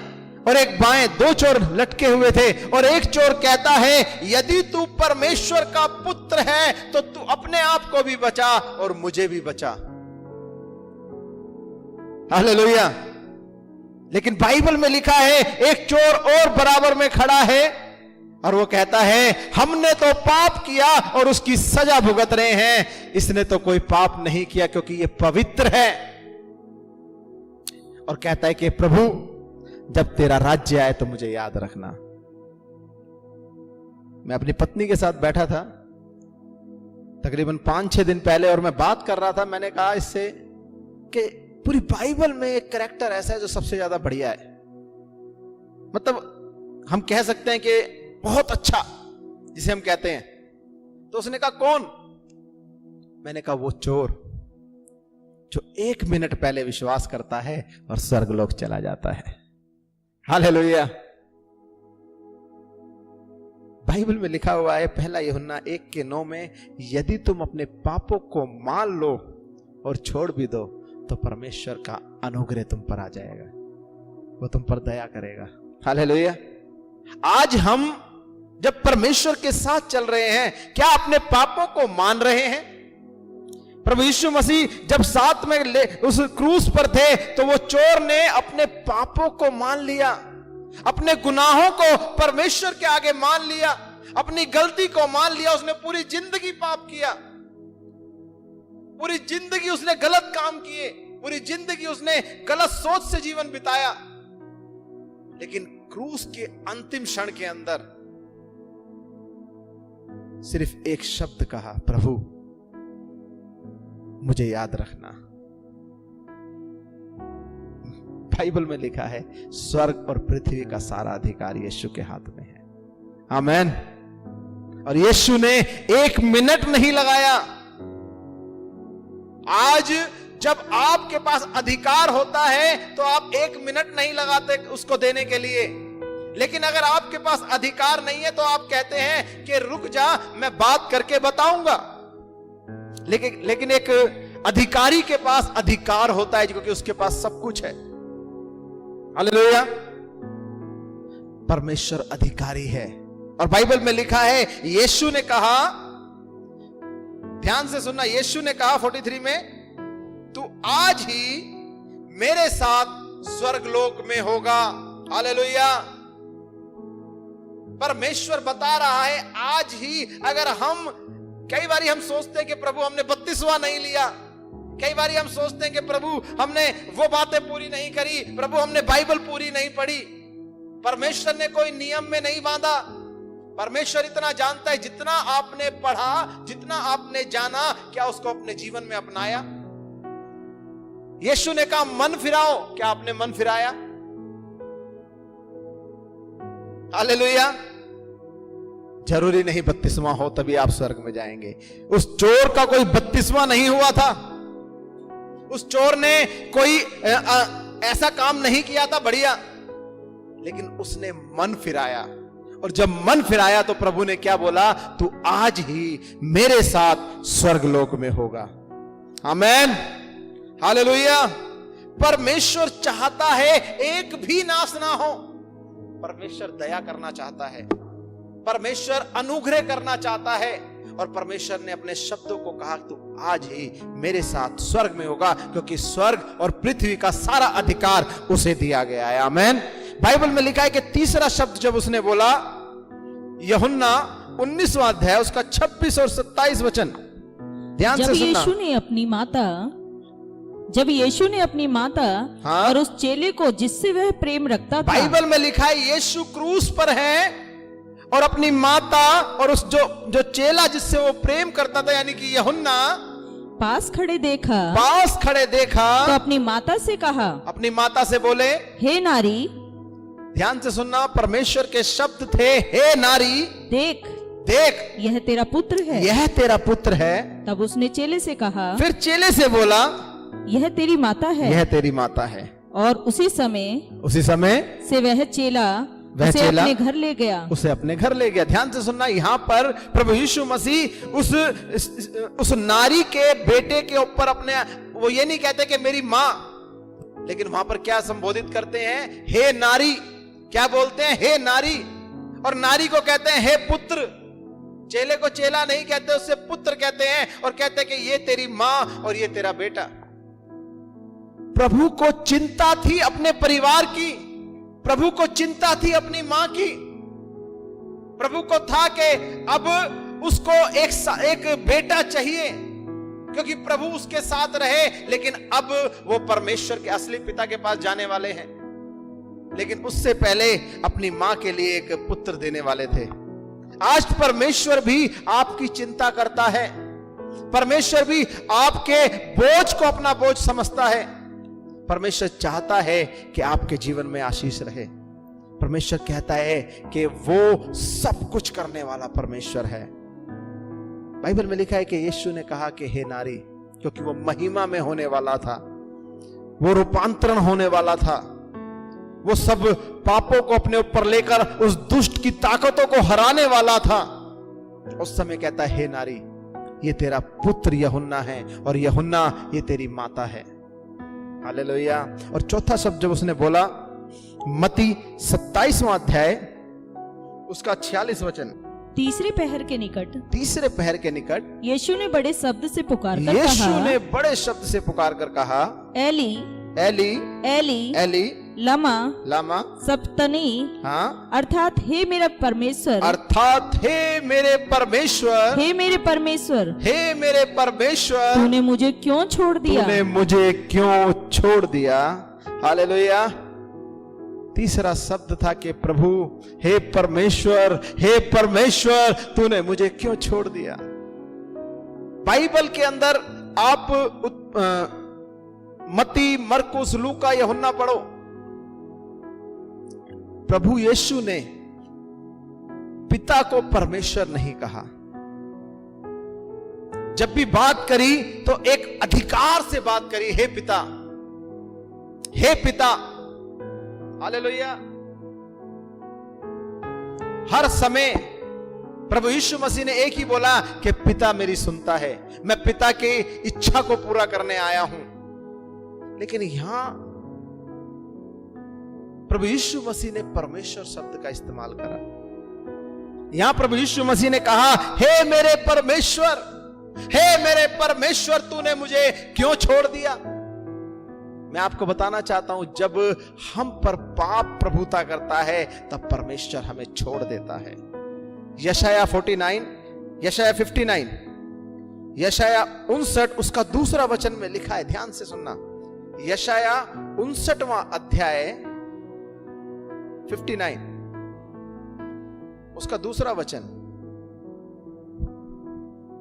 और एक बाएं, दो चोर लटके हुए थे, और एक चोर कहता है यदि तू परमेश्वर का पुत्र है तो तू अपने आप को भी बचा और मुझे भी बचा। हालेलुया। लेकिन बाइबल में लिखा है एक चोर और बराबर में खड़ा है, और वो कहता है हमने तो पाप किया और उसकी सजा भुगत रहे हैं, इसने तो कोई पाप नहीं किया क्योंकि ये पवित्र है। और कहता है कि प्रभु जब तेरा राज्य आए तो मुझे याद रखना। मैं अपनी पत्नी के साथ बैठा था तकरीबन 5-6 दिन पहले, और मैं बात कर रहा था, मैंने कहा इससे कि पूरी बाइबल में एक कैरेक्टर ऐसा है जो सबसे ज्यादा बढ़िया है, मतलब हम कह सकते हैं कि बहुत अच्छा, जिसे हम कहते हैं। तो उसने कहा कौन? मैंने कहा वो चोर जो 1 मिनट पहले विश्वास करता है और स्वर्गलोक चला जाता है। हालेलुया। बाइबल में लिखा हुआ है 1 यूहन्ना 1:9 में, यदि तुम अपने पापों को मान लो और छोड़ भी दो तो परमेश्वर का अनुग्रह तुम पर आ जाएगा, वो तुम पर दया करेगा। हालेलुया। आज हम जब परमेश्वर के साथ चल रहे हैं, क्या अपने पापों को मान रहे हैं? प्रभु यीशु मसीह जब साथ में उस क्रूस पर थे तो वो चोर ने अपने पापों को मान लिया। अपने गुनाहों को परमेश्वर के आगे मान लिया, अपनी गलती को मान लिया। उसने पूरी जिंदगी पाप किया, पूरी जिंदगी उसने गलत काम किए, पूरी जिंदगी उसने गलत सोच से जीवन बिताया। लेकिन क्रूस के अंतिम क्षण के अंदर सिर्फ एक शब्द कहा, प्रभु मुझे याद रखना। बाइबल में लिखा है स्वर्ग और पृथ्वी का सारा अधिकार यीशु के हाथ में है। आमेन। और यीशु ने 1 मिनट नहीं लगाया। आज जब आपके पास अधिकार होता है तो आप 1 मिनट नहीं लगाते उसको देने के लिए। लेकिन अगर आपके पास अधिकार नहीं है तो आप कहते हैं कि रुक जा, मैं बात करके बताऊंगा। लेकिन एक अधिकारी के पास अधिकार होता है क्योंकि उसके पास सब कुछ है। हालेलुया। परमेश्वर अधिकारी है। और बाइबल में लिखा है यीशु ने कहा, ध्यान से सुनना, यीशु ने कहा 43 में, तू आज ही मेरे साथ स्वर्गलोक में होगा। हालेलुया। परमेश्वर बता रहा है आज ही। अगर हम कई बार हम सोचते हैं कि प्रभु हमने 32वां नहीं लिया, कई बार हम सोचते हैं कि प्रभु हमने वो बातें पूरी नहीं करी, प्रभु हमने बाइबल पूरी नहीं पढ़ी। परमेश्वर ने कोई नियम में नहीं बांधा। परमेश्वर इतना जानता है, जितना आपने पढ़ा, जितना आपने जाना, क्या उसको अपने जीवन में अपनाया? यीशु ने कहा मन फिराओ, क्या आपने मन फिराया? हालेलुया। जरूरी नहीं 32वां हो तभी आप स्वर्ग में जाएंगे। उस चोर का कोई 32वां नहीं हुआ था। उस चोर ने कोई ऐसा काम नहीं किया था बढ़िया, लेकिन उसने मन फिराया। और जब मन फिराया तो प्रभु ने क्या बोला? तू आज ही मेरे साथ स्वर्गलोक में होगा। आमेन। हालेलुया। परमेश्वर चाहता है एक भी नाश ना हो। परमेश्वर दया करना चाहता है, परमेश्वर अनुग्रह करना चाहता है। और परमेश्वर ने अपने शब्दों को कहा तू आज ही मेरे साथ स्वर्ग में होगा, क्योंकि स्वर्ग और पृथ्वी का सारा अधिकार उसे दिया गया है। आमेन। बाइबल में लिखा है कि तीसरा शब्द जब उसने बोला, यूहन्ना 19वां अध्याय उसका 26 और 27 वचन, ध्यान से सुनना। जब यीशु ने अपनी माता हाँ? और उस चेले को जिससे वह प्रेम रखता था। बाइबल में लिखा है यीशु क्रूस पर है और अपनी माता और उस जो चेला जिससे वो प्रेम करता था, यानी कि यूहन्ना, पास खड़े देखा तो अपनी माता से कहा, अपनी माता से बोले, हे नारी। ध्यान से सुनना, परमेश्वर के शब्द थे, हे नारी, देख यह तेरा पुत्र है। यह तेरा पुत्र है। तब उसने चेले से कहा, फिर चेले से बोला, यह तेरी माता है। यह तेरी माता है। और उसी समय से वह चेला अपने घर ले गया। उसे अपने घर ले गया। ध्यान से सुनना, यहां पर प्रभु यीशु मसीह उस नारी के बेटे के ऊपर अपने, वो ये नहीं कहते कि मेरी मां, लेकिन वहां पर क्या संबोधित करते हैं? हे नारी। क्या बोलते हैं? हे नारी। और नारी को कहते हैं हे पुत्र। चेले को चेला नहीं कहते, उससे पुत्र कहते हैं और कहते हैं कि ये तेरी मां और ये तेरा बेटा। प्रभु को चिंता थी अपने परिवार की, प्रभु को चिंता थी अपनी मां की। प्रभु को था कि अब उसको एक बेटा चाहिए, क्योंकि प्रभु उसके साथ रहे, लेकिन अब वो परमेश्वर के असली पिता के पास जाने वाले हैं। लेकिन उससे पहले अपनी मां के लिए एक पुत्र देने वाले थे। आज परमेश्वर भी आपकी चिंता करता है। परमेश्वर भी आपके बोझ को अपना बोझ समझता है। परमेश्वर चाहता है कि आपके जीवन में आशीष रहे। परमेश्वर कहता है कि वो सब कुछ करने वाला परमेश्वर है। बाइबल में लिखा है कि यीशु ने कहा कि हे नारी, क्योंकि वो महिमा में होने वाला था, वो रूपांतरण होने वाला था, वो सब पापों को अपने ऊपर लेकर उस दुष्ट की ताकतों को हराने वाला था। उस समय कहता है हे नारी, ये तेरा पुत्र यूहन्ना है और यूहन्ना ये तेरी माता है। हालेलुया। और चौथा शब्द जब उसने बोला, मत्ती 27वां अध्याय उसका 46 वचन, तीसरे पहर के निकट यीशु ने बड़े शब्द से पुकार कर कहा, एली एली एली लमा लामा, सप्तनी, हाँ, अर्थात हे मेरा परमेश्वर, अर्थात हे मेरे परमेश्वर, हे मेरे परमेश्वर, हे मेरे परमेश्वर, तूने मुझे क्यों छोड़ दिया? तूने मुझे क्यों छोड़ दिया? हालेलुया। तीसरा शब्द था कि प्रभु, हे परमेश्वर, हे परमेश्वर, तूने मुझे क्यों छोड़ दिया? बाइबल के अंदर आप मत्ती, मरकुस, लूका, यूहन्ना पढ़ो। प्रभु यीशु ने पिता को परमेश्वर नहीं कहा। जब भी बात करी तो एक अधिकार से बात करी, हे पिता, हे पिता। हालेलुया। हर समय प्रभु यीशु मसीह ने एक ही बोला कि पिता मेरी सुनता है, मैं पिता की इच्छा को पूरा करने आया हूं। लेकिन यहां प्रभु यीशु मसीह ने परमेश्वर शब्द का इस्तेमाल करा। यहां प्रभु यीशु मसीह ने कहा, हे मेरे परमेश्वर, हे मेरे परमेश्वर, तूने मुझे क्यों छोड़ दिया? मैं आपको बताना चाहता हूं, जब हम पर पाप प्रभुता करता है तब परमेश्वर हमें छोड़ देता है। यशाया 49, यशाया 59, यशाया 59 उसका दूसरा वचन में लिखा है, ध्यान से सुनना। यशाया 59वां अध्याय 59 उसका दूसरा वचन,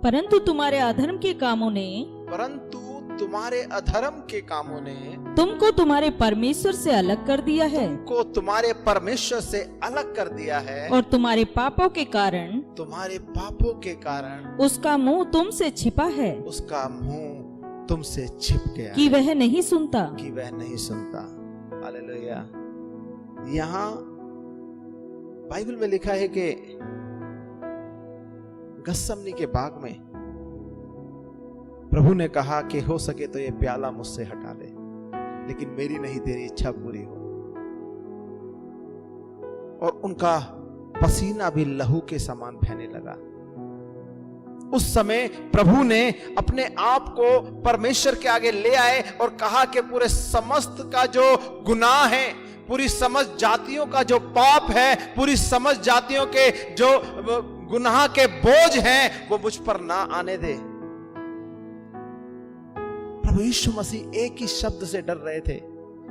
परंतु तुम्हारे अधर्म के कामों ने, परंतु तुम्हारे अधर्म के कामों ने तुमको तुम्हारे परमेश्वर से अलग कर दिया है, को तुम्हारे परमेश्वर से अलग कर दिया है, और तुम्हारे पापों के कारण, तुम्हारे पापों के कारण उसका मुंह तुमसे छिपा है, उसका मुंह तुमसे छिप गया कि वह नहीं सुनता, कि वह नहीं सुनता। हालेलुया। यहां बाइबल में लिखा है कि गत्समनी के बाग में प्रभु ने कहा कि हो सके तो ये प्याला मुझसे हटा ले, लेकिन मेरी नहीं तेरी इच्छा पूरी हो। और उनका पसीना भी लहू के समान बहने लगा। उस समय प्रभु ने अपने आप को परमेश्वर के आगे ले आए और कहा कि पूरे समस्त का जो गुनाह है, पूरी समस्त जातियों का जो पाप है, पूरी समस्त जातियों के जो गुनाह के बोझ हैं, वो मुझ पर ना आने दे। प्रभु यीशु मसीह एक ही शब्द से डर रहे थे,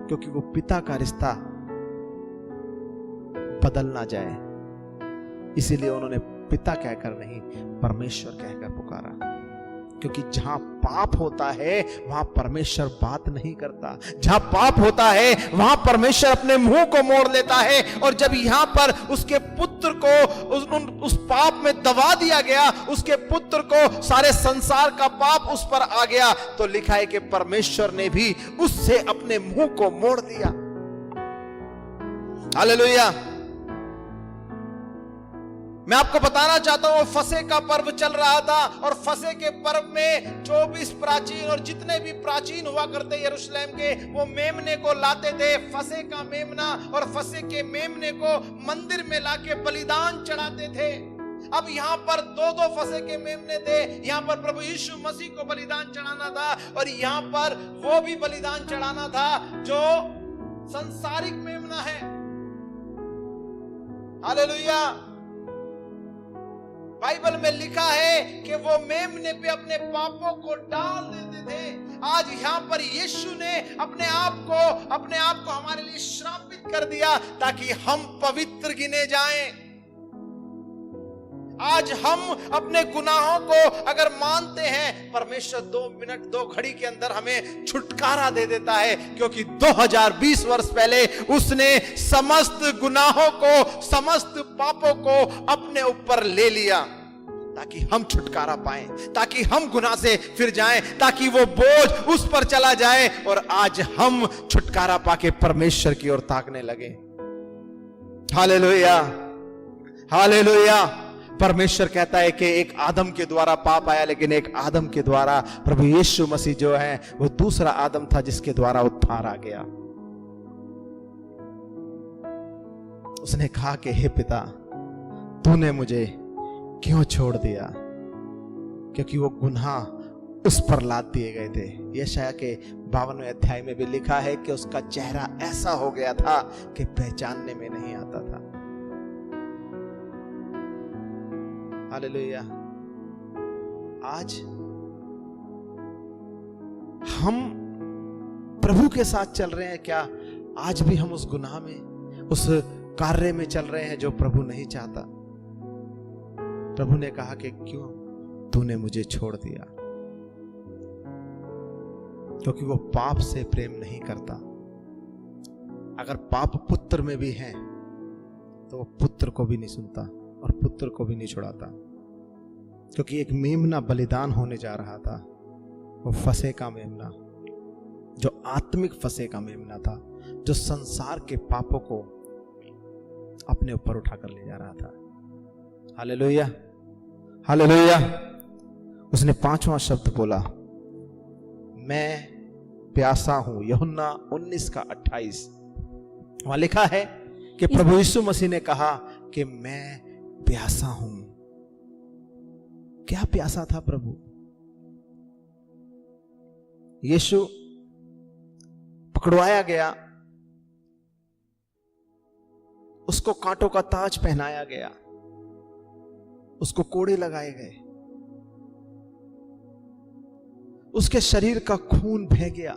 क्योंकि वो पिता का रिश्ता बदल ना जाए, इसीलिए उन्होंने पिता कहकर नहीं परमेश्वर कहकर पुकारा। क्योंकि जहां पाप होता है वहां परमेश्वर बात नहीं करता, जहां पाप होता है वहां परमेश्वर अपने मुंह को मोड़ लेता है। और जब यहां पर उसके पुत्र को उस पाप में दबा दिया गया, उसके पुत्र को सारे संसार का पाप उस पर आ गया, तो लिखा है कि परमेश्वर ने भी उससे अपने मुंह को मोड़ दिया। हालेलुया। मैं आपको बताना चाहता हूं, फसह का पर्व चल रहा था और फसह के पर्व में 24 प्राचीन और जितने भी प्राचीन हुआ करते यरूशलेम के, वो मेमने को लाते थे, फसह का मेमना, और फसह के मेमने को मंदिर में लाके बलिदान चढ़ाते थे। अब यहाँ पर दो फसह के मेमने थे, यहाँ पर प्रभु यीशु मसीह को बलिदान चढ़ाना था और यहाँ पर वो भी बलिदान चढ़ाना था जो संसारिक मेमना है। हालेलुया। बाइबल में लिखा है कि वो मेमने पे अपने पापों को डाल देते थे। आज यहाँ पर यीशु ने अपने आप को हमारे लिए श्रापित कर दिया ताकि हम पवित्र गिने जाएं। आज हम अपने गुनाहों को अगर मानते हैं, परमेश्वर 2 मिनट 2 घड़ी के अंदर हमें छुटकारा दे देता है, क्योंकि 2020 वर्ष पहले उसने समस्त गुनाहों को, समस्त पापों को अपने ऊपर ले लिया ताकि हम छुटकारा पाएं, ताकि हम गुनाह से फिर जाएं, ताकि वो बोझ उस पर चला जाए और आज हम छुटकारा पाके परमेश्वर की ओर ताकने लगे। Hallelujah, hallelujah. परमेश्वर कहता है कि एक आदम के द्वारा पाप आया, लेकिन एक आदम के द्वारा प्रभु यीशु मसीह जो है वो दूसरा आदम था जिसके द्वारा उद्धार आ गया। उसने कहा कि हे पिता, तूने मुझे क्यों छोड़ दिया? क्योंकि वो गुनाह उस पर लाद दिए गए थे। यशाया के 52वें अध्याय में भी लिखा है कि उसका चेहरा ऐसा हो गया था कि पहचानने में नहीं आता था। हालेलुया। आज हम प्रभु के साथ चल रहे हैं क्या? आज भी हम उस गुनाह में, उस कार्य में चल रहे हैं जो प्रभु नहीं चाहता। प्रभु ने कहा कि क्यों तूने मुझे छोड़ दिया? क्योंकि वो पाप से प्रेम नहीं करता। अगर पाप पुत्र में भी है तो वो पुत्र को भी नहीं सुनता और पुत्र को भी नहीं छुड़ाता। क्योंकि एक मेमना बलिदान होने जा रहा था, वो फंसे का मेमना, जो आत्मिक फंसे का मेमना था, जो संसार के पापों को अपने ऊपर उठाकर ले जा रहा था। Hallelujah, hallelujah. उसने 5वां शब्द बोला, मैं प्यासा हूं। यूहन्ना 19:28 वहां लिखा है कि प्रभु यीशु मसीह ने कहा कि मैं प्यासा हूं। क्या प्यासा था प्रभु? यीशु पकड़वाया गया, उसको कांटों का ताज पहनाया गया, उसको कोड़े लगाए गए, उसके शरीर का खून बह गया,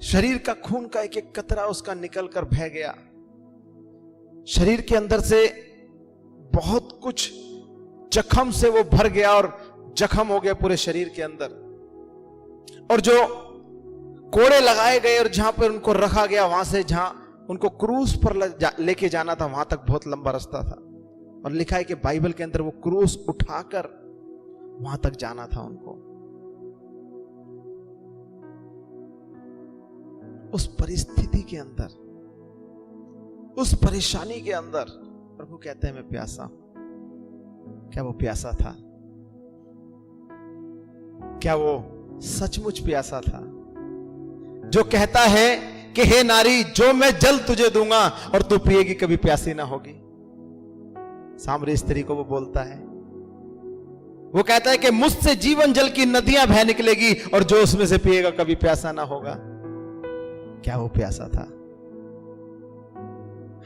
शरीर का खून का एक एक कतरा उसका निकलकर बह गया। शरीर के अंदर से बहुत कुछ जख्म से वो भर गया और जख्म हो गए पूरे शरीर के अंदर। और जो कोड़े लगाए गए और जहां पर उनको रखा गया, वहां से जहां उनको क्रूस पर लेके जाना था, वहां तक बहुत लंबा रास्ता था। और लिखा है कि बाइबल के अंदर वो क्रूस उठाकर वहां तक जाना था उनको। उस परिस्थिति के अंदर, उस परेशानी के अंदर प्रभु कहते हैं मैं प्यासा हूं। क्या वो प्यासा था? क्या वो सचमुच प्यासा था? जो कहता है कि हे नारी, जो मैं जल तुझे दूंगा और तू पिएगी, कभी प्यासी ना होगी। सामरी स्त्री को वो बोलता है, वो कहता है कि मुझसे जीवन जल की नदियां बह निकलेगी और जो उसमें से पिएगा कभी प्यासा ना होगा। क्या वो प्यासा था?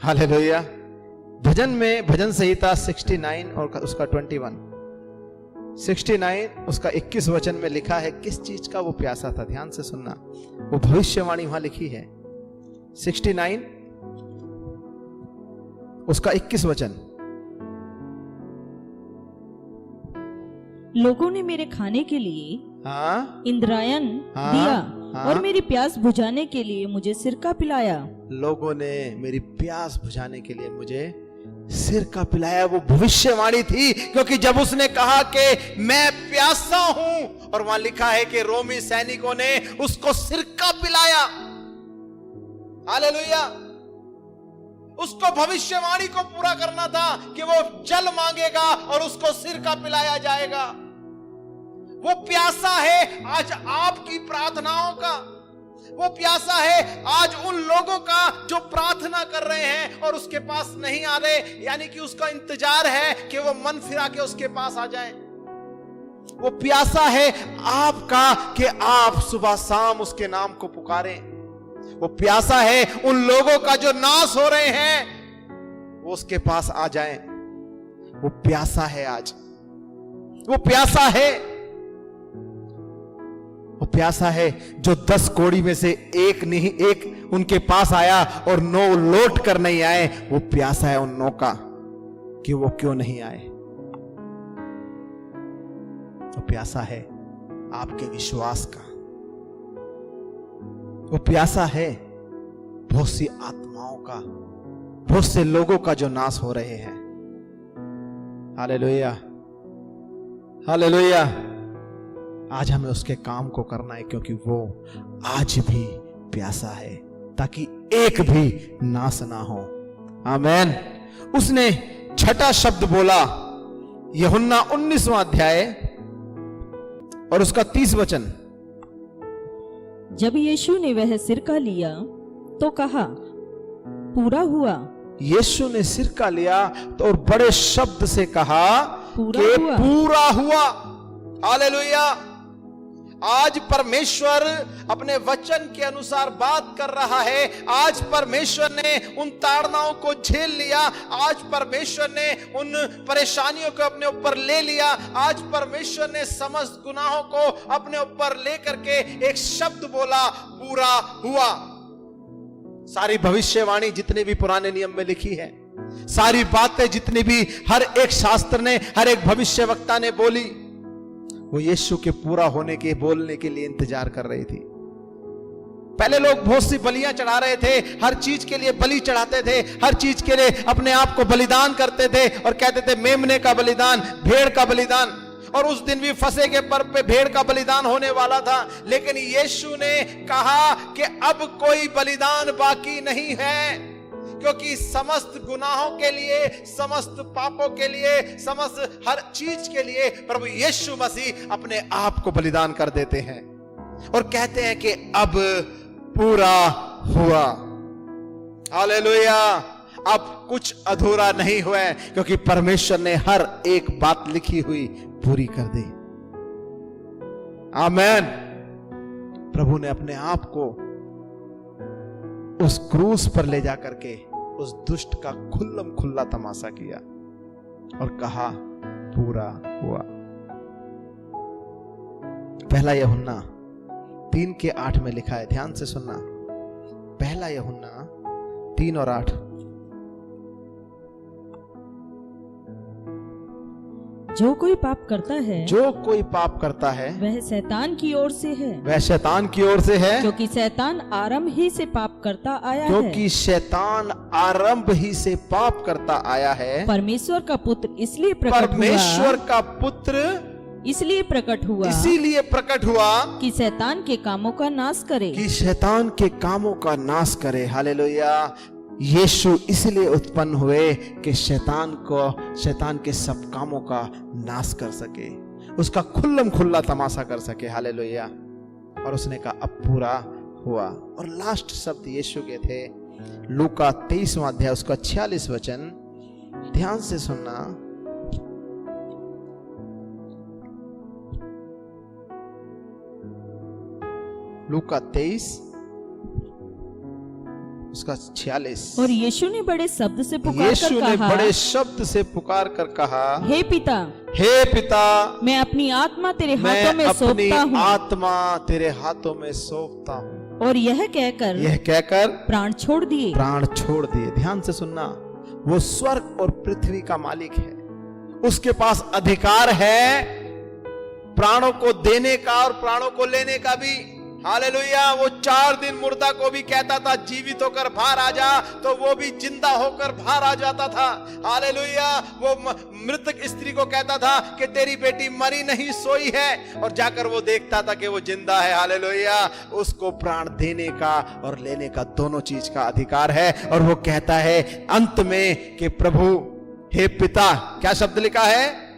हालेलुया। भजन में, भजन संहिता 69 और उसका 69 उसका 21 वचन में लिखा है किस चीज का वो प्यासा था। ध्यान से सुनना, वो भविष्यवाणी वहां लिखी है। 69 उसका 21 वचन, लोगों ने मेरे खाने के लिए इंद्रायण दिया और मेरी प्यास बुझाने के लिए मुझे सिरका पिलाया। लोगों ने मेरी प्यास बुझाने के लिए मुझे सिरका पिलाया। वो भविष्यवाणी थी, क्योंकि जब उसने कहा कि मैं प्यासा हूं, और वहां लिखा है कि रोमी सैनिकों ने उसको सिरका पिलाया। हालेलुया। उसको भविष्यवाणी को पूरा करना था कि वो जल मांगेगा और उसको सिरका पिलाया जाएगा। वो प्यासा है आज आपकी प्रार्थनाओं का, वो प्यासा है आज उन लोगों का जो प्रार्थना कर रहे हैं और उसके पास नहीं आ रहे, यानी कि उसका इंतजार है कि वो मन फिरा के उसके पास आ जाए। वो प्यासा है आपका कि आप सुबह शाम उसके नाम को पुकारें। वो प्यासा है उन लोगों का जो नाश हो रहे हैं, वो उसके पास आ जाएं। वो प्यासा है आज, वो प्यासा है, वो प्यासा है जो 10 कोड़ी में से एक उनके पास आया और 9 लौट कर नहीं आए। वो प्यासा है उन 9 का कि वो क्यों नहीं आए। वो प्यासा है आपके विश्वास का। वो प्यासा है बहुत सी आत्माओं का, बहुत से लोगों का जो नाश हो रहे हैं। Hallelujah, hallelujah. आज हमें उसके काम को करना है, क्योंकि वो आज भी प्यासा है, ताकि एक भी नाश ना हो। आमीन। उसने 6ठा शब्द बोला, यूहन्ना 19वां अध्याय और उसका 30 वचन। जब यीशु ने वह सिरका लिया तो कहा, पूरा हुआ। यीशु ने सिरका लिया तो और बड़े शब्द से कहा, पूरा हुआ। हालेलुया। आज परमेश्वर अपने वचन के अनुसार बात कर रहा है। आज परमेश्वर ने उन ताड़नाओं को झेल लिया। आज परमेश्वर ने उन परेशानियों को अपने ऊपर ले लिया। आज परमेश्वर ने समस्त गुनाहों को अपने ऊपर लेकर के एक शब्द बोला, पूरा हुआ। सारी भविष्यवाणी जितने भी पुराने नियम में लिखी है, सारी बातें जितनी भी हर एक शास्त्र ने, हर एक भविष्यवक्ता ने बोली, वो यीशु के पूरा होने के बोलने के लिए इंतजार कर रही थी। पहले लोग बहुत सी बलियां चढ़ा रहे थे, हर चीज के लिए बलि चढ़ाते थे, हर चीज के लिए अपने आप को बलिदान करते थे और कहते थे मेमने का बलिदान, भेड़ का बलिदान। और उस दिन भी फसह के पर्व पे भेड़ का बलिदान होने वाला था। लेकिन यीशु ने कहा कि अब कोई बलिदान बाकी नहीं है, क्योंकि समस्त गुनाहों के लिए, समस्त पापों के लिए, समस्त हर चीज के लिए प्रभु यीशु मसीह अपने आप को बलिदान कर देते हैं और कहते हैं कि अब पूरा हुआ। हालेलुया। अब कुछ अधूरा नहीं हुआ है, क्योंकि परमेश्वर ने हर एक बात लिखी हुई पूरी कर दी। आमीन। प्रभु ने अपने आप को उस क्रूस पर ले जाकर के उस दुष्ट का खुल्लम खुल्ला तमाशा किया और कहा पूरा हुआ। पहला यूहन्ना 3:8 में लिखा है, ध्यान से सुनना। पहला यूहन्ना 3 और 8। जो कोई पाप करता है, जो कोई पाप करता है वह शैतान की ओर से है, वह शैतान की ओर से है, क्योंकि शैतान आरंभ ही से पाप करता आया है। क्योंकि शैतान आरंभ ही से पाप करता आया है। परमेश्वर का पुत्र इसलिए प्रकट हुआ, परमेश्वर का पुत्र इसलिए प्रकट हुआ, इसीलिए प्रकट हुआ कि शैतान के कामों का नाश करे, कि शैतान के कामों का नाश करे। हालेलुया। यीशु इसलिए उत्पन्न हुए कि शैतान के सब कामों का नाश कर सके, उसका खुल्लम खुल्ला तमाशा कर सके। हालेलुया। और उसने कहा अब पूरा हुआ। और लास्ट शब्द यीशु के थे, लूका 23वां अध्याय उसका 46 वचन, ध्यान से सुनना। लूका 23 उसका 46। और यीशु ने बड़े शब्द से पुकार यीशु कर ने कहा, बड़े शब्द से पुकार कर कहा, हे पिता, हे पिता, मैं अपनी आत्मा तेरे हाथों में सौंपता हूँ। आत्मा तेरे हाथों में सौंपता हूँ। और यह कहकर प्राण छोड़ दिए। प्राण छोड़ दिए। ध्यान से सुनना। वो स्वर्ग और पृथ्वी का मालिक है, उसके पास अधिकार है प्राणों को देने का और प्राणों को लेने का भी। हालेलुया। वो 4 दिन मुर्दा को भी कहता था जीवित होकर बाहर आ जा, तो वो भी जिंदा होकर बाहर आ जाता था। हालेलुया। वो मृतक स्त्री को कहता था कि तेरी बेटी मरी नहीं सोई है, और जाकर वो देखता था कि वो जिंदा है। हालेलुया। उसको प्राण देने का और लेने का दोनों चीज का अधिकार है। और वो कहता है अंत में कि प्रभु, हे पिता, क्या शब्द लिखा है?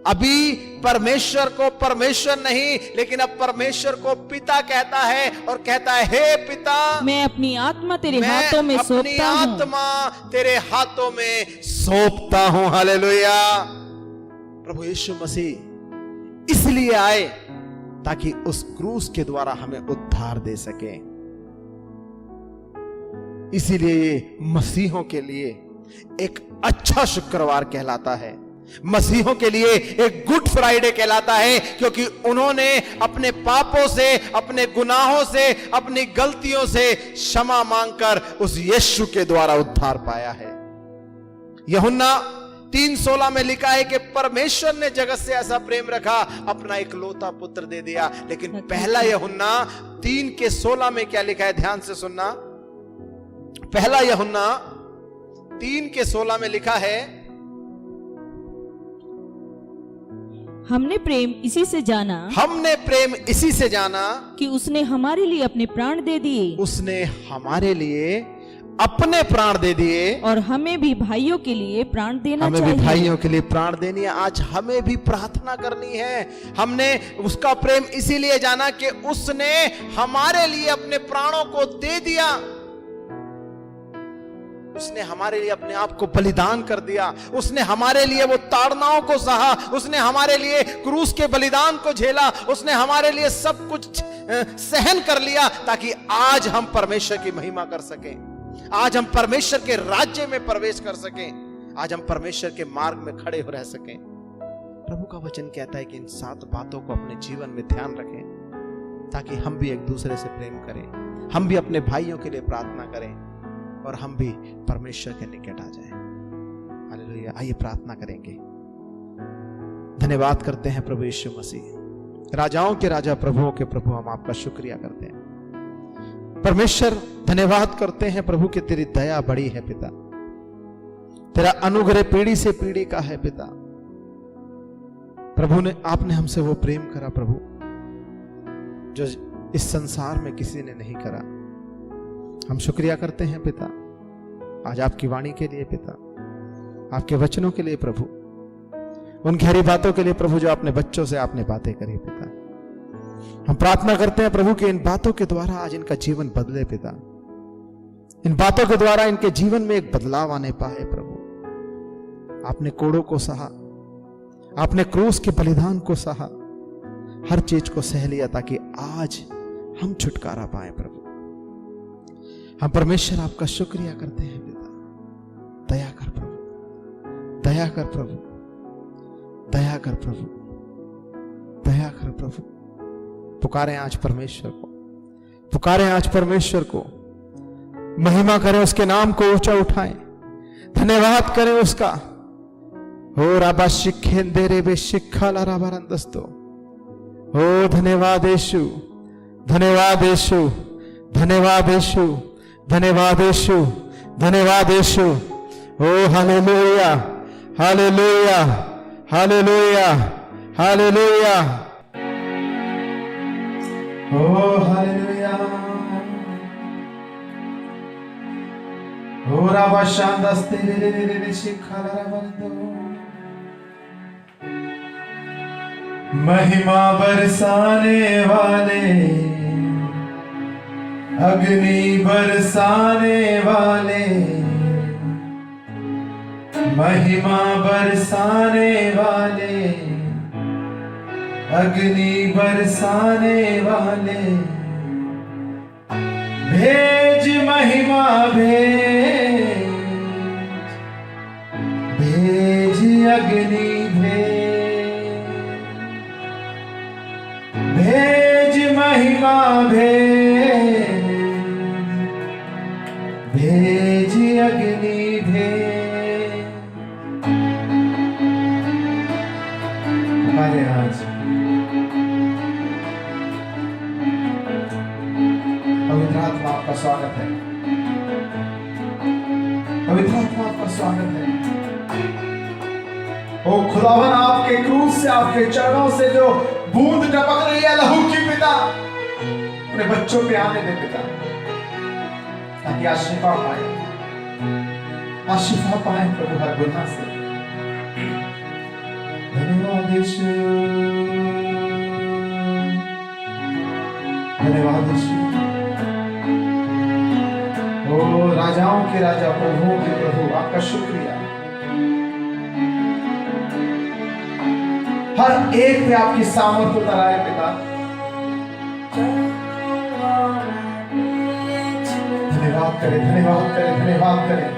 अभी परमेश्वर को परमेश्वर नहीं, लेकिन अब परमेश्वर को पिता कहता है और कहता है हे पिता, मैं अपनी आत्मा तेरे हाथों में सौंपता हूं। अपनी आत्मा तेरे हाथों में सौंपता हूं। हालेलुया। प्रभु यीशु मसीह इसलिए आए ताकि उस क्रूस के द्वारा हमें उद्धार दे सके। इसीलिए मसीहों के लिए एक अच्छा शुक्रवार कहलाता है, मसीहों के लिए एक गुड फ्राइडे कहलाता है, क्योंकि उन्होंने अपने पापों से, अपने गुनाहों से, अपनी गलतियों से क्षमा मांगकर उस यीशु के द्वारा उद्धार पाया है। यूहन्ना 3:16 में लिखा है कि परमेश्वर ने जगत से ऐसा प्रेम रखा, अपना इकलौता पुत्र दे दिया। लेकिन पहला यूहन्ना 3:16 में क्या लिखा है? ध्यान से सुनना। पहला यूहन्ना 3:16 में लिखा है, हमने प्रेम इसी से जाना, हमने प्रेम इसी से जाना कि उसने हमारे लिए अपने प्राण दे दिए। उसने हमारे लिए अपने प्राण दे दिए। और हमें भी भाइयों के लिए प्राण देना चाहिए। हमें भी भाइयों के लिए प्राण देनी है। आज हमें भी प्रार्थना करनी है। हमने उसका प्रेम इसीलिए जाना कि उसने हमारे लिए अपने प्राणों को दे दिया। उसने हमारे लिए अपने आप को बलिदान कर दिया, उसने हमारे लिए वो ताड़नाओं को सहा, उसने हमारे लिए क्रूस के बलिदान को झेला, उसने हमारे लिए सब कुछ सहन कर लिया ताकि आज हम परमेश्वर की महिमा कर सकें, आज हम परमेश्वर के राज्य में प्रवेश कर सकें, आज हम परमेश्वर के मार्ग में खड़े हो रह सकें। प्रभु का वचन कहता है कि इन 7 बातों को अपने जीवन में ध्यान रखें ताकि हम भी एक दूसरे से प्रेम करें, हम भी अपने भाइयों के लिए प्रार्थना करें और हम भी परमेश्वर के निकट आ जाएं। हालेलुया। आइए प्रार्थना करेंगे। धन्यवाद करते हैं प्रभु यीशु मसीह, राजाओं के राजा प्रभुओं के प्रभु, हम आपका शुक्रिया करते हैं परमेश्वर। धन्यवाद करते हैं प्रभु कि तेरी दया बड़ी है पिता, तेरा अनुग्रह पीढ़ी से पीढ़ी का है पिता। प्रभु ने आपने हमसे वो प्रेम करा प्रभु जो इस संसार में किसी ने नहीं करा। हम शुक्रिया करते हैं पिता आज आपकी वाणी के लिए पिता, आपके वचनों के लिए प्रभु, उन गहरी बातों के लिए प्रभु जो अपने बच्चों से आपने बातें करी पिता। हम प्रार्थना करते हैं प्रभु कि इन बातों के द्वारा आज इनका जीवन बदले पिता, इन बातों के द्वारा इनके जीवन में एक बदलाव आने पाए प्रभु। आपने कोड़ों को सहा, आपने क्रूस के बलिदान को सहा, हर चीज को सह लिया ताकि आज हम छुटकारा पाए प्रभु। हम परमेश्वर आपका शुक्रिया करते हैं पिता। दया कर प्रभु, दया कर प्रभु, दया कर प्रभु, दया कर प्रभु। पुकारें आज परमेश्वर को, पुकारें आज परमेश्वर को, महिमा करें उसके नाम को ऊंचा उठाएं, धन्यवाद करें उसका। हो राबा शिखें दे रे बे शिखा ला राबारंदस्तो। हो धन्यवाद यीशु, धन्यवाद यीशु, धन्यवाद यीशु, धन्यवाद यीशु, धन्यवाद यीशु। ओ हालेलुया, हालेलुया, हालेलुया, हालेलुया, ओ हालेलुया। ओ राबा शांदस्ते रे रे रे शिखा ला राबारंदो। महिमा बरसाने वाले, अग्नि बरसाने वाले, महिमा बरसाने वाले, अग्नि बरसाने वाले, भेज महिमा भेज, भेज अग्नि भेज महिमा भेज, भेज अग्नि भेज। हमारे आज पवित्र आत्मा आपका स्वागत है, पवित्र आत्मा आपका स्वागत है। ओ खुदावन आपके क्रूस से, आपके चरणों से जो बूंद टपक रही है लहू की पिता, अपने बच्चों पे आने दे पिता ताकि आज शिफा पाए, आज शिफा पाए प्रभु हर गुनाह से। धन्यवाद यीशु, धन्यवाद यीशु। ओ राजाओं के राजा प्रभुओं के प्रभु, आपका शुक्रिया। हर एक पे आपकी सामर्थ उतर आए पिता। धन्यवाद करें, धन्यवाद करें, धन्यवाद करें।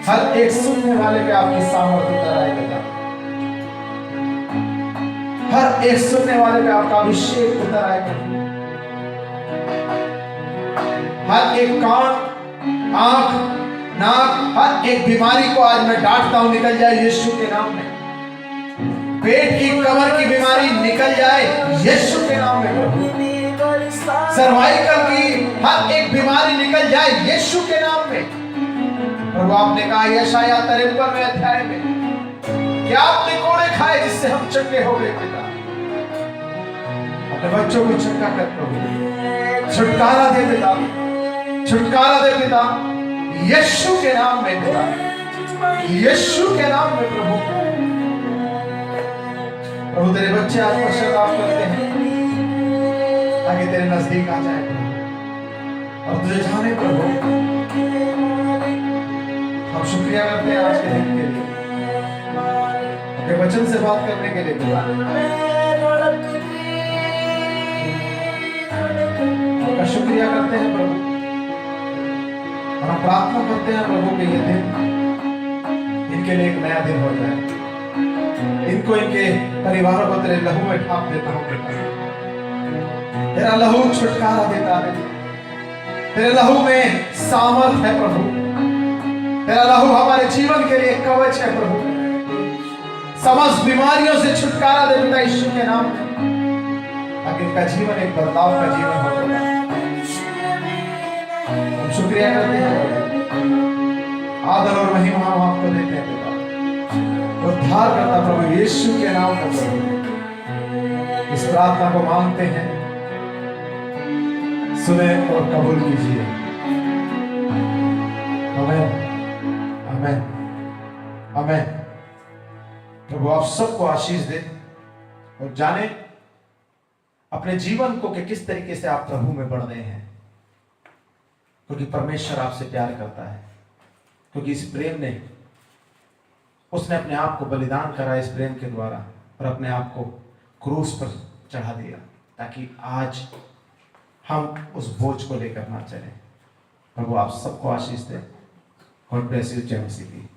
हर एक सुनने वाले पे आपकी सामर्थ उतर आए पिता। हर एक सुनने वाले पे आपका अभिषेक उतर आए पिता। हर एक कान, आंख, नाक, हर एक बीमारी को आज मैं डांटता हूं, निकल जाए यीशु के नाम में। पेट की, कमर की बीमारी निकल जाए यीशु के नाम में। सर्वाइकल की हर एक बीमारी निकल जाए यीशु के नाम में। प्रभु आपने कहा यशाया 53वें अध्याय में कि आपने कोड़े खाए जिससे हम चंगे हो गए पिता। अपने बच्चों को चंगा कर प्रभु, छुटकारा दे पिता, छुटकारा दे पिता यीशु के नाम में पिता, यीशु के नाम में प्रभु। प्रभु तेरे बच्चे आज पश्चाताप करते हैं ताकि तेरे नजदीक आ जाए प्रभु। और तुझे जाने प्रभु, हम शुक्रिया करते हैं आज के दिन के लिए, अपने वचन से बात करने के लिए खुदा। आपका शुक्रिया करते हैं प्रभु, और हम प्रार्थना करते हैं प्रभु कि ये दिन इनके लिए एक नया दिन हो जाए। इनको, इनके परिवारों को तेरे लहू में ढाप देता हूँ पिता। तेरा लहू छुटकारा देता है, तेरे लहू में सामर्थ है प्रभु। तेरा लहू हमारे जीवन के लिए कवच है प्रभु। समस्त बीमारियों से छुटकारा दे पिता यीशु के नाम में, ताकि इनका जीवन एक बदलाव का जीवन हो। हम शुक्रिया करते हैं, आदर और महिमा हम आपको देते हैं पिता। उद्धार करता प्रभु यीशु के नाम में प्रभु इस प्रार्थना को मांगते हैं, सुने और कबूल कीजिए। आमीन, आमीन, आमीन। प्रभु आप सबको आशीष दे और जाने अपने जीवन को कि किस तरीके से आप प्रभु में बढ़ रहे हैं, क्योंकि परमेश्वर आपसे प्यार करता है, क्योंकि इस प्रेम ने, उसने अपने आप को बलिदान करा इस प्रेम के द्वारा, और अपने आप को क्रूस पर चढ़ा दिया, ताकि आज हम उस बोझ को लेकर ना चलें। प्रभु आप सबको आशीष दे। God bless you. जय मसीह की।